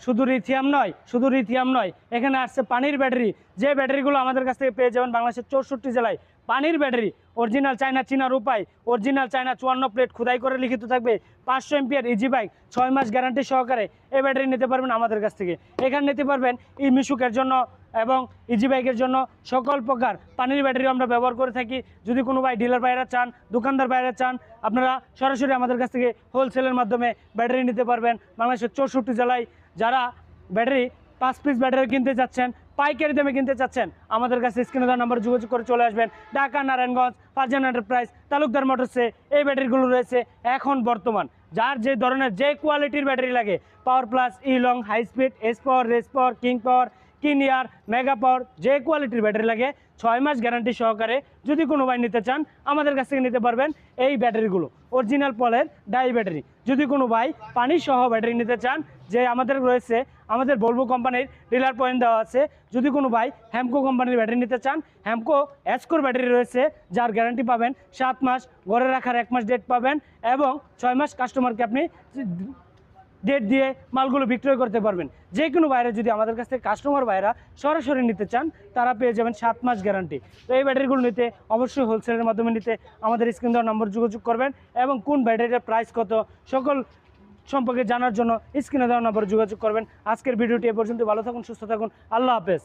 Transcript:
শুধু লিথিয়াম নয়, এখানে আসছে পানির ব্যাটারি। যে ব্যাটারিগুলো আমাদের কাছ থেকে পেয়ে যাবেন বাংলাদেশের 64 জেলায়। পানির ব্যাটারি, অরিজিনাল চায়না চিনার উপায়, অরিজিনাল চায়না 54 প্লেট খোদাই করে লিখিত থাকবে, 500 এমপিআর ইজি বাইক, 6 মাস গ্যারান্টি সহকারে এই ব্যাটারি নিতে পারবেন আমাদের কাছ থেকে। এখানে নিতে পারবেন মিশুকের জন্য এবং ইজি বাইকের জন্য সকল প্রকার পানির ব্যাটারি আমরা ব্যবহার করে থাকি। যদি কোনো ভাই ডিলার ভাইরা চান, দোকানদার ভাইরা চান, আপনারা সরাসরি আমাদের কাছ থেকে হোলসেলের মাধ্যমে ব্যাটারি নিতে পারবেন বাংলাদেশের 64 জেলায়। যারা ব্যাটারি 5 পিস ব্যাটারি কিনতে চাচ্ছেন, পাইকারি দামে কিনতে চাচ্ছেন, আমাদের কাছে স্ক্রিনে দেওয়া নাম্বার যোগাযোগ করে চলে আসবেন। ঢাকা নারায়ণগঞ্জ ফারজান এন্টারপ্রাইজ তালুকদার মোটরসে এই ব্যাটারিগুলো রয়েছে এখন বর্তমান। যার যে ধরনের যে কোয়ালিটির ব্যাটারি লাগে, পাওয়ার প্লাস, ই long, high speed, S power, race পাওয়ার, কিং পাওয়ার, কিনিয়ার, মেগা পাওয়ার, যে কোয়ালিটির ব্যাটারি লাগে 6 মাস গ্যারান্টি সহকারে যদি কোনো ভাই নিতে চান আমাদের কাছ থেকে নিতে পারবেন এই ব্যাটারিগুলো। অরিজিনাল পলের ডাই ব্যাটারি। যদি কোনো ভাই পানি সহ ব্যাটারি নিতে চান, যে আমাদের রয়েছে, আমাদের ভলভো কোম্পানির ডিলার পয়েন্ট দেওয়া আছে। যদি কোনো ভাই হ্যামকো কোম্পানির ব্যাটারি নিতে চান, হ্যামকো এসকোর ব্যাটারি রয়েছে, যার গ্যারান্টি পাবেন 7 মাস, ঘরে রাখার 1 মাস ডেট পাবেন এবং 6 মাস কাস্টমারকে আপনি ডেট দিয়ে মালগুলো বিক্রয় করতে পারবেন। যে কোনো বাইরে যদি আমাদের কাছ থেকে কাস্টমার বাইরা সরাসরি নিতে চান, তারা পেয়ে যাবেন 7 মাস গ্যারান্টি। তো এই ব্যাটারিগুলো নিতে অবশ্যই হোলসেলের মাধ্যমে নিতে আমাদের স্ক্রিন দেওয়ার নম্বর যোগাযোগ করবেন এবং কোন ব্যাটারির প্রাইস কত সকল সম্পর্কে জানার জন্য স্ক্রিনে দেওয়ার নম্বর যোগাযোগ করবেন। আজকের ভিডিওটি এ পর্যন্ত। ভালো থাকুন, সুস্থ থাকুন, আল্লাহ হাফেজ।